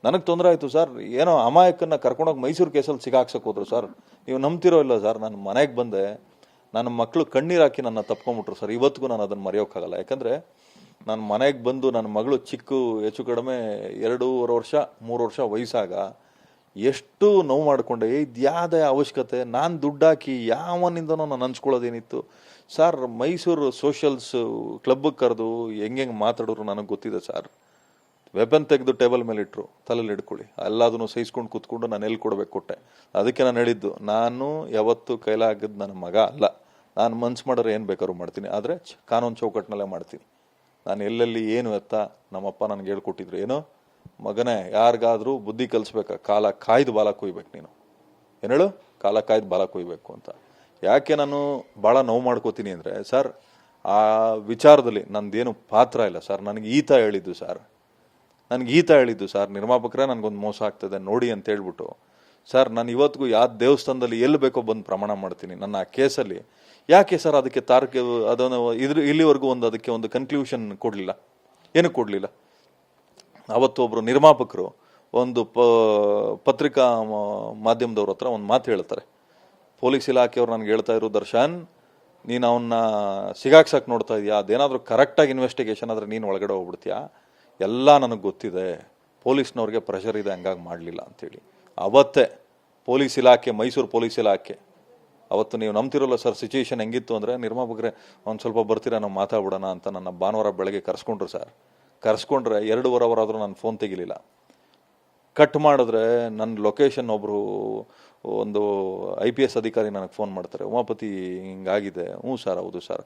ನನಗೆ ತೊಂದರೆ ಆಯಿತು ಸರ್. ಏನೋ ಅಮಾಯಕನ್ನ ಕರ್ಕೊಂಡೋಗಿ ಮೈಸೂರು ಕೇಸಲ್ಲಿ ಸಿಗಾಕ್ಸಕ್ಕೆ ಹೋದ್ರು ಸರ್. ನೀವು ನಂಬ್ತಿರೋ ಇಲ್ಲ ಸರ್, ನಾನು ಮನೆಗೆ ಬಂದೆ, ನನ್ನ ಮಕ್ಕಳು ಕಣ್ಣೀರು ಹಾಕಿ ನನ್ನ ತಪ್ಕೊಂಬಿಟ್ರು ಸರ್. ಇವತ್ತಿಗೂ ನಾನು ಅದನ್ನು ಮರೆಯೋಕ್ಕಾಗಲ್ಲ. ಯಾಕಂದರೆ ನನ್ನ ಮನೆಗೆ ಬಂದು ನನ್ನ ಮಗಳು ಹೆಚ್ಚು ಕಡಿಮೆ 2.5 ವರ್ಷ 3 ವರ್ಷ ವಯಸ್ಸಾಗ ಎಷ್ಟು ನೋವು ಮಾಡಿಕೊಂಡೆ. ಇದ್ಯಾವುದೇ ಅವಶ್ಯಕತೆ, ನಾನು ದುಡ್ಡು ಹಾಕಿ ಯಾವನಿಂದನೂ ನಾನು ಹಂಚ್ಕೊಳ್ಳೋದೇನಿತ್ತು ಸರ್. ಮೈಸೂರು ಸೋಷಲ್ಸ್ ಕ್ಲಬ್ಗೆ ಕರೆದು ಹೆಂಗೆ ಮಾತಾಡೋರು ನನಗೆ ಗೊತ್ತಿದೆ ಸರ್. ವೆಪನ್ ತೆಗೆದು ಟೇಬಲ್ ಮೇಲೆ ಇಟ್ಟರು, ತಲೆಯಲ್ಲಿ ಹಿಡ್ಕೊಳ್ಳಿ, ಎಲ್ಲದನ್ನು ಸಹಿಸ್ಕೊಂಡು ಕೂತ್ಕೊಂಡು ನಾನು ಎಲ್ಲಿ ಕೊಡಬೇಕು ಕೊಟ್ಟೆ. ಅದಕ್ಕೆ ನಾನು ಹೇಳಿದ್ದು, ನಾನು ಯಾವತ್ತು ಕೈಲಾಗದ್ದು ನನ್ನ ಮಗ ಅಲ್ಲ. ನಾನು ಮನ್ಸು ಮಾಡಿದ್ರೆ ಏನು ಬೇಕಾದ್ರೂ ಮಾಡ್ತೀನಿ, ಆದರೆ ಕಾನೂನು ಚೌಕಟ್ಟಿನಲ್ಲೇ ಮಾಡ್ತೀನಿ. ನಾನು ಎಲ್ಲೆಲ್ಲಿ ಏನು ಎತ್ತ ನಮ್ಮಪ್ಪ ನನಗೆ ಹೇಳ್ಕೊಟ್ಟಿದ್ರು, ಏನೋ ಮಗನೇ ಯಾರಿಗಾದ್ರೂ ಬುದ್ಧಿ ಕಲಿಸ್ಬೇಕಾ, ಕಾಲ ಕಾಯ್ದು ಬಾಲ ಕೊಯ್ಬೇಕು ನೀನು, ಏನು ಹೇಳು, ಕಾಲ ಕಾಯ್ದು ಬಾಲ ಕೊಯ್ಬೇಕು ಅಂತ. ಯಾಕೆ ನಾನು ಭಾಳ ನೋವು ಮಾಡ್ಕೋತೀನಿ ಅಂದರೆ ಸರ್, ಆ ವಿಚಾರದಲ್ಲಿ ನಂದೇನು ಪಾತ್ರ ಇಲ್ಲ ಸರ್. ನನಗೆ ಈತ ಹೇಳಿದ್ದು ಸರ್, ನಿರ್ಮಾಪಕರೇ ನನಗೊಂದು ಮೋಸ ಆಗ್ತದೆ ನೋಡಿ ಅಂತ ಹೇಳ್ಬಿಟ್ಟು ಸರ್. ನಾನು ಇವತ್ತಿಗೂ ಯಾವ ದೇವಸ್ಥಾನದಲ್ಲಿ ಎಲ್ಲಿ ಬೇಕೋ ಬಂದು ಪ್ರಮಾಣ ಮಾಡ್ತೀನಿ ನನ್ನ ಆ ಕೇಸಲ್ಲಿ. ಯಾಕೆ ಸರ್ ಅದಕ್ಕೆ ಅದನ್ನು ಇಲ್ಲಿವರೆಗೂ ಅದಕ್ಕೆ ಒಂದು ಕನ್ಕ್ಲೂಷನ್ ಕೊಡಲಿಲ್ಲ, ಏನಕ್ಕೆ ಕೊಡಲಿಲ್ಲ? ಅವತ್ತು ಒಬ್ಬರು ನಿರ್ಮಾಪಕರು ಒಂದು ಪತ್ರಿಕಾ ಮಾಧ್ಯಮದವ್ರ ಹತ್ರ ಒಂದು ಮಾತು ಹೇಳ್ತಾರೆ. ಪೊಲೀಸ್ ಇಲಾಖೆಯವ್ರು ನನಗೆ ಹೇಳ್ತಾ ಇರೋ, ದರ್ಶನ್ ನೀನು ಅವನ್ನ ಸಿಗಾಕ್ಸಕ್ಕೆ ನೋಡ್ತಾ ಇದೆಯಾ, ಅದೇನಾದರೂ ಕರೆಕ್ಟಾಗಿ ಇನ್ವೆಸ್ಟಿಗೇಷನ್ ಆದರೆ ನೀನು ಒಳಗಡೆ ಹೋಗ್ಬಿಡ್ತೀಯಾ, ಎಲ್ಲ ನನಗೆ ಗೊತ್ತಿದೆ, ಪೊಲೀಸ್ನವ್ರಿಗೆ ಪ್ರೆಷರ್ ಇದೆ ಹಂಗಾಗಿ ಮಾಡಲಿಲ್ಲ ಅಂತೇಳಿ. ಅವತ್ತೇ ಪೊಲೀಸ್ ಇಲಾಖೆ, ಮೈಸೂರು ಪೊಲೀಸ್ ಇಲಾಖೆ, ಅವತ್ತು ನೀವು ನಂಬ್ತಿರೋಲ್ಲ ಸರ್ ಸಿಚುವೇಶನ್ ಹೆಂಗಿತ್ತು ಅಂದರೆ, ನಿರ್ಮಾಪಕರೇ ಒಂದು ಸ್ವಲ್ಪ ಬರ್ತೀರಾ ನಾವು ಮಾತಾಡ್ಬಿಡೋಣ ಅಂತ ನನ್ನ ಭಾನುವಾರ ಬೆಳಗ್ಗೆ ಕರೆಸ್ಕೊಂಡ್ರು ಸರ್. ಕರೆಸ್ಕೊಂಡ್ರೆ 2.5 ಅವರ್ ಆದರೂ ನಾನು ಫೋನ್ ತೆಗಿಲಿಲ್ಲ. ಕಟ್ ಮಾಡಿದ್ರೆ ನನ್ನ ಲೊಕೇಶನ್ ಒಬ್ಬರು ಒಂದು IPS ಅಧಿಕಾರಿ ನನಗೆ ಫೋನ್ ಮಾಡ್ತಾರೆ, ಉಮಾಪತಿ ಹಿಂಗಾಗಿದೆ. ಹ್ಞೂ ಸರ್, ಹೌದು ಸರ್.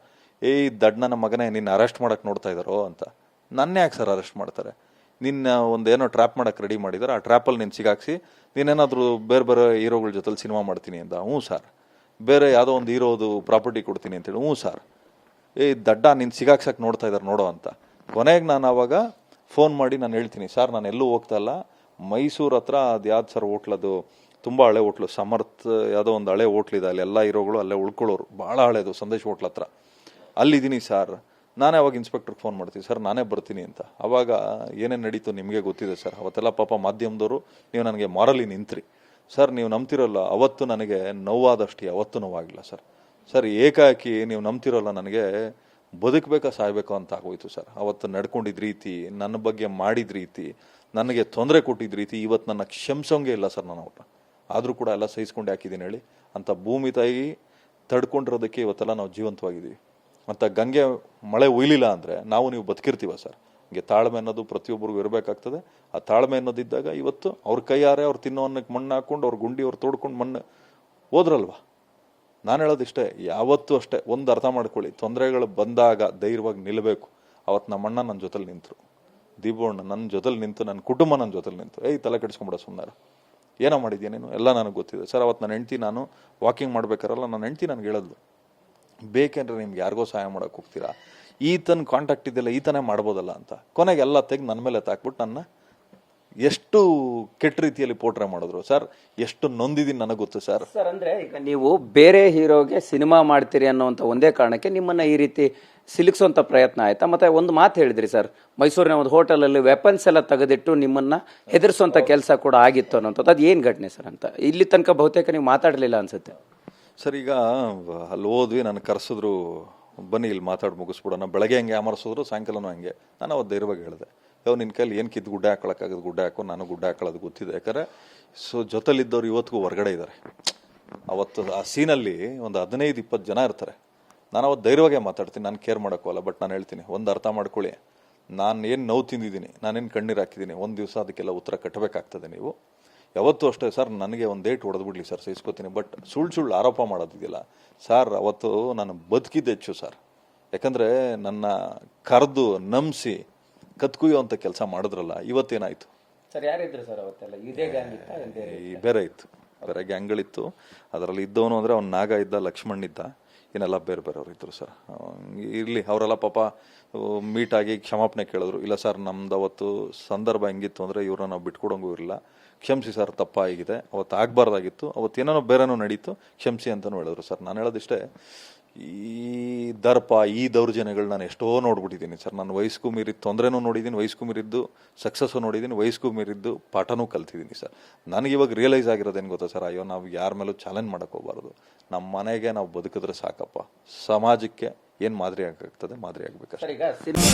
ದಡ್ಡನ ಮಗನೇ ನಿನ್ನ ಅರೆಸ್ಟ್ ಮಾಡೋಕ್ಕೆ ನೋಡ್ತಾ ಇದ್ದಾರೋ ಅಂತ. ನನ್ನ ಯಾಕೆ ಸರ್ ಅರೆಸ್ಟ್ ಮಾಡ್ತಾರೆ? ನಿನ್ನ ಒಂದೇನೋ ಟ್ರ್ಯಾಪ್ ಮಾಡೋಕ್ಕೆ ರೆಡಿ ಮಾಡಿದ್ದಾರೆ, ಆ ಟ್ರ್ಯಾಪಲ್ಲಿ ನೀನು ಸಿಗಾಕ್ಸಿ ನೀನೇನಾದರೂ ಬೇರೆ ಹೀರೋಗಳ ಜೊತೆಲಿ ಸಿನಿಮಾ ಮಾಡ್ತೀನಿ ಅಂತ. ಹ್ಞೂ ಸರ್. ಬೇರೆ ಯಾವುದೋ ಒಂದು ಹೀರೋದು ಪ್ರಾಪರ್ಟಿ ಕೊಡ್ತೀನಿ ಅಂತೇಳಿ. ಹ್ಞೂ ಸರ್. ದಡ್ಡ ನೀನು ಸಿಗಾಕ್ಸಕ್ಕೆ ನೋಡ್ತಾ ಇದ್ದಾರೆ ನೋಡೋ ಅಂತ. ಕೊನೆಗೆ ನಾನು ಆವಾಗ ಫೋನ್ ಮಾಡಿ ನಾನು ಹೇಳ್ತೀನಿ, ಸರ್ ನಾನು ಎಲ್ಲೂ ಹೋಗ್ತಾ ಇಲ್ಲ, ಮೈಸೂರು ಹತ್ರ ಅದು ಯಾವ್ದು ಸರ್ ಹೋಟ್ಲದು, ತುಂಬ ಹಳೆ ಹೋಟ್ಲು, ಸಮರ್ಥ ಯಾವುದೋ ಒಂದು ಹಳೆ ಹೋಟ್ಲಿದೆ, ಅಲ್ಲಿ ಎಲ್ಲ ಹೀರೋಗಳು ಅಲ್ಲೇ ಉಳ್ಕೊಳ್ಳೋರು, ಭಾಳ ಹಳೇದು, ಸಂದೇಶ್ ಹೋಟ್ಲ್ ಹತ್ರ, ಅಲ್ಲಿದ್ದೀನಿ ಸರ್. ನಾನೇ ಅವಾಗ ಇನ್ಸ್ಪೆಕ್ಟ್ರಿಗೆ ಫೋನ್ ಮಾಡ್ತೀನಿ, ಸರ್ ನಾನೇ ಬರ್ತೀನಿ ಅಂತ. ಅವಾಗ ಏನೇನು ನಡೀತು ನಿಮಗೆ ಗೊತ್ತಿದೆ ಸರ್. ಅವತ್ತೆಲ್ಲ ಪಾಪ ಮಾಧ್ಯಮದವರು ನೀವು ನನಗೆ ಮಾರಲಿ ನಿಂತ್ರಿ ಸರ್. ನೀವು ನಂಬ್ತಿರೋಲ್ಲ, ಅವತ್ತು ನನಗೆ ನೋವಾದಷ್ಟು ಯಾವತ್ತೂ ನೋವಾಗಿಲ್ಲ ಸರ್. ಸರ್ ಏಕಾಏಕಿ ನೀವು ನಂಬ್ತಿರೋಲ್ಲ, ನನಗೆ ಬದುಕಬೇಕಾ ಸಾಯ್ಬೇಕು ಅಂತ ಆಗೋಯ್ತು ಸರ್. ಅವತ್ತು ನಡ್ಕೊಂಡಿದ್ದ ರೀತಿ, ನನ್ನ ಬಗ್ಗೆ ಮಾಡಿದ ರೀತಿ, ನನಗೆ ತೊಂದರೆ ಕೊಟ್ಟಿದ್ದ ರೀತಿ, ಇವತ್ತು ನನ್ನ ಕ್ಷಮಿಸೋಂಗೆ ಇಲ್ಲ ಸರ್ ನಾನು ಅವ್ರನ್ನ. ಆದರೂ ಕೂಡ ಎಲ್ಲ ಸಹಿಸ್ಕೊಂಡು ಹಾಕಿದ್ದೀನಿ ಹೇಳಿ ಅಂತ. ಭೂಮಿ ತಾಯಿ ತಡ್ಕೊಂಡಿರೋದಕ್ಕೆ ಇವತ್ತೆಲ್ಲ ನಾವು ಜೀವಂತವಾಗಿದ್ದೀವಿ. ಮತ್ತು ಗಂಗೆ ಮಳೆ ಉಯ್ಲಿಲ್ಲ ಅಂದರೆ ನಾವು ನೀವು ಬದುಕಿರ್ತೀವ ಸರ್. ಹಂಗೆ ತಾಳ್ಮೆ ಅನ್ನೋದು ಪ್ರತಿಯೊಬ್ಬರಿಗೂ ಇರಬೇಕಾಗ್ತದೆ. ಆ ತಾಳ್ಮೆ ಅನ್ನೋದಿದ್ದಾಗ ಇವತ್ತು ಅವ್ರ ಕೈಯಾರೆ ಅವ್ರು ತಿನ್ನೋ ಅನ್ನಕ್ಕೆ ಮಣ್ಣು ಹಾಕ್ಕೊಂಡು, ಅವ್ರ ಗುಂಡಿ ಅವ್ರು ತೋಡ್ಕೊಂಡು ಮಣ್ಣು ಹೋದ್ರಲ್ವ. ನಾನು ಹೇಳೋದಿಷ್ಟೇ, ಯಾವತ್ತೂ ಅಷ್ಟೇ ಒಂದು ಅರ್ಥ ಮಾಡ್ಕೊಳ್ಳಿ, ತೊಂದರೆಗಳು ಬಂದಾಗ ಧೈರ್ಯವಾಗಿ ನಿಲ್ಲಬೇಕು. ಅವತ್ತು ನಮ್ಮ ಅಣ್ಣ ನನ್ನ ಜೊತೆಲಿ ನಿಂತರು, ದೀಪಣ್ಣ ನನ್ನ ಜೊತೆಲಿ ನಿಂತು, ನನ್ನ ಕುಟುಂಬ ನನ್ನ ಜೊತೆಲಿ ನಿಂತು, ತಲೆ ಕೆಡಿಸ್ಕೊಂಬಿಡ ಸುಮ್ಮನೆ, ಏನೋ ಮಾಡಿದ್ಯಾ ನೀನು, ಎಲ್ಲ ನನಗೆ ಗೊತ್ತಿದೆ ಸರ್. ಅವತ್ತು ನನ್ನ ಹೆಂಡ್ತಿ, ನಾನು ವಾಕಿಂಗ್ ಮಾಡ್ಬೇಕಾರಲ್ಲ, ನನ್ನ ಹೆಂಡ್ತಿ ನನಗೆ ಹೇಳೋದು, ಬೇಕೆಂದ್ರೆ ನಿಮ್ಗೆ ಯಾರಿಗೋ ಸಹಾಯ ಮಾಡೋಕೆ ಹೋಗ್ತೀರಾ, ಈತನ ಕಾಂಟ್ಯಾಕ್ಟ್ ಇದೆಲ್ಲ ಈತನೇ ಮಾಡ್ಬೋದಲ್ಲ ಅಂತ. ಕೊನೆಗೆ ಎಲ್ಲ ತೆಗೆದು ನನ್ನ ಮೇಲೆ ತಾಕ್ಬಿಟ್ಟು ನನ್ನ ಎಷ್ಟು ಕೆಟ್ಟ ರೀತಿಯಲ್ಲಿ ಪೋಟ್ರೆ ಮಾಡಿದ್ರು ಸರ್. ಎಷ್ಟು ನೊಂದಿದ್ದೀನಿ ನನಗೆ ಗೊತ್ತು ಸರ್. ಸರ್ ಅಂದ್ರೆ ಈಗ ನೀವು ಬೇರೆ ಹೀರೋಗೆ ಸಿನಿಮಾ ಮಾಡ್ತೀರಿ ಅನ್ನೋಂಥ ಒಂದೇ ಕಾರಣಕ್ಕೆ ನಿಮ್ಮನ್ನ ಈ ರೀತಿ ಸಿಲುಕಿಸುವಂತ ಪ್ರಯತ್ನ ಆಯ್ತಾ? ಮತ್ತೆ ಒಂದು ಮಾತು ಹೇಳಿದ್ರಿ ಸರ್, ಮೈಸೂರಿನ ಒಂದು ಹೋಟೆಲಲ್ಲಿ ವೆಪನ್ಸ್ ಎಲ್ಲ ತೆಗೆದಿಟ್ಟು ನಿಮ್ಮನ್ನ ಹೆದರ್ಸುವಂತ ಕೆಲಸ ಕೂಡ ಆಗಿತ್ತು ಅನ್ನೋಂಥದ್ದು. ಅದು ಏನು ಘಟನೆ ಸರ್ ಅಂತ ಇಲ್ಲಿ ತನಕ ಬಹುತೇಕ ನೀವು ಮಾತಾಡಲಿಲ್ಲ ಅನ್ಸುತ್ತೆ ಸರ್. ಈಗ ಅಲ್ಲಿ ಹೋದ್ವಿ, ನಾನು ಕರೆಸಿದ್ರು, ಬನ್ನಿ ಇಲ್ಲಿ ಮಾತಾಡಿ ಮುಗಿಸ್ಬಿಡೋಣ. ಬೆಳಗ್ಗೆ ಹಂಗೆ ಅಮರ್ಸಿದ್ರು, ಸಾಯಂಕಾಲನೂ ಹಂಗೆ. ನಾನು ಅವತ್ತು ಧೈರ್ಯವಾಗಿ ಹೇಳಿದೆ, ನಿನ್ನ ಕೈಲಿ ಏನು ಕಿತ್ತು ಗುಡ್ಡೆ ಹಾಕೊಳಕ್ಕಾಗೋದು ಗುಡ್ಡೆ ಹಾಕೋ, ನಾನು ಗುಡ್ಡೆ ಹಾಕೊಳ್ಳೋದು ಗೊತ್ತಿದೆ. ಯಾಕಂದರೆ ಜೊತೆಲಿದ್ದವ್ರು ಇವತ್ತಿಗೂ ಹೊರಗಡೆ ಇದ್ದಾರೆ. ಅವತ್ತು ಆ ಸೀನಲ್ಲಿ ಒಂದು 15-20 ಜನ ಇರ್ತಾರೆ. ನಾನು ಅವತ್ತು ಧೈರ್ಯವಾಗೇ ಮಾತಾಡ್ತೀನಿ, ನಾನು ಕೇರ್ ಮಾಡೋಕ್ಕಲ್ಲ. ಬಟ್ ನಾನು ಹೇಳ್ತೀನಿ, ಒಂದು ಅರ್ಥ ಮಾಡ್ಕೊಳ್ಳಿ, ನಾನು ಏನು ನೋವು ತಿಂದಿದ್ದೀನಿ, ನಾನೇನು ಕಣ್ಣೀರು ಹಾಕಿದ್ದೀನಿ, ಒಂದು ದಿವಸ ಅದಕ್ಕೆಲ್ಲ ಉತ್ತರ ಕಟ್ಟಬೇಕಾಗ್ತದೆ. ನೀವು ಯಾವತ್ತೂ ಅಷ್ಟೇ ಸರ್, ನನಗೆ ಒಂದು ಡೇಟ್ ಹೊಡೆದ್ಬಿಡ್ಲಿ ಸರ್, ಸಹಿಸ್ಕೋತೀನಿ. ಬಟ್ ಸುಳ್ಳು ಆರೋಪ ಮಾಡೋದಿದೆಯಲ್ಲ ಸರ್, ಅವತ್ತು ನಾನು ಬದುಕಿದ್ದು ಹೆಚ್ಚು ಸರ್. ಯಾಕಂದರೆ ನನ್ನ ಕರೆದು ನಂಬಿಸಿ ಕತ್ಕುಯ್ಯೋ ಅಂತ ಕೆಲಸ ಮಾಡಿದ್ರಲ್ಲ, ಇವತ್ತೇನಾಯ್ತು ಸರ್? ಯಾರಿದ್ರು ಸರ್ ಅವತ್ತೆಲ್ಲ? ಇದೇ ಗ್ಯಾಂಗ್ ಇತ್ತಾ? ಬೇರೆ ಇತ್ತು, ಬೇರೆ ಗ್ಯಾಂಗ್ಗಳಿತ್ತು. ಅದರಲ್ಲಿ ಇದ್ದವನು ಅಂದರೆ ಅವ್ನು ನಾಗ ಇದ್ದ, ಲಕ್ಷ್ಮಣ್ ಇದ್ದ, ಇನ್ನೆಲ್ಲ ಬೇರೆಯವ್ರು ಇದ್ರು ಸರ್. ಇರಲಿ, ಅವರೆಲ್ಲ ಪಾಪ ಮೀಟ್ ಆಗಿ ಕ್ಷಮಾಪಣೆ ಕೇಳಿದ್ರು. ಇಲ್ಲ ಸರ್, ನಮ್ದು ಅವತ್ತು ಸಂದರ್ಭ ಹೆಂಗಿತ್ತು ಅಂದರೆ ಇವ್ರನ್ನ ನಾವು ಬಿಟ್ಕೊಡೋಂಗೂ ಇರಲಿಲ್ಲ, ಕ್ಷಮಿಸಿ ಸರ್, ತಪ್ಪಾಗಿದೆ, ಅವತ್ತು ಆಗಬಾರ್ದಾಗಿತ್ತು, ಅವತ್ತು ಏನೇನೋ ಬೇರೆನೋ ನಡೀತು, ಕ್ಷಮಿಸಿ ಅಂತಲೂ ಹೇಳಿದ್ರು ಸರ್. ನಾನು ಹೇಳೋದಿಷ್ಟೇ, ಈ ದರ್ಪ ಈ ದೌರ್ಜನ್ಯಗಳು ನಾನು ಎಷ್ಟೋ ನೋಡ್ಬಿಟ್ಟಿದ್ದೀನಿ ಸರ್. ನಾನು ವಯಸ್ಸಿಗೂ ಮೀರಿದ ತೊಂದರೆನೂ ನೋಡಿದ್ದೀನಿ, ವಯಸ್ಸಿಗೂ ಮೀರಿದ್ದು ಸಕ್ಸಸ್ಸು ನೋಡಿದ್ದೀನಿ, ವಯಸ್ಸಿಗೂ ಮೀರಿದ್ದು ಪಾಠನೂ ಕಲ್ತಿದ್ದೀನಿ ಸರ್. ನನಗೆ ಇವಾಗ ರಿಯಲೈಸ್ ಆಗಿರೋದೇನು ಗೊತ್ತಾ ಸರ್, ಅಯ್ಯೋ ನಾವು ಯಾರ ಮೇಲೂ ಚಾಲೆಂಜ್ ಮಾಡೋಕ್ಕೆ ಹೋಗ್ಬಾರ್ದು. ನಮ್ಮ ಮನೆಗೆ ನಾವು ಬದುಕಿದ್ರೆ ಸಾಕಪ್ಪ, ಸಮಾಜಕ್ಕೆ ಏನು ಮಾದರಿ ಆಗ್ತದೆ ಮಾದರಿ ಆಗ್ಬೇಕು. ಸರ್, ಈಗ ಸಿನಿಮಾ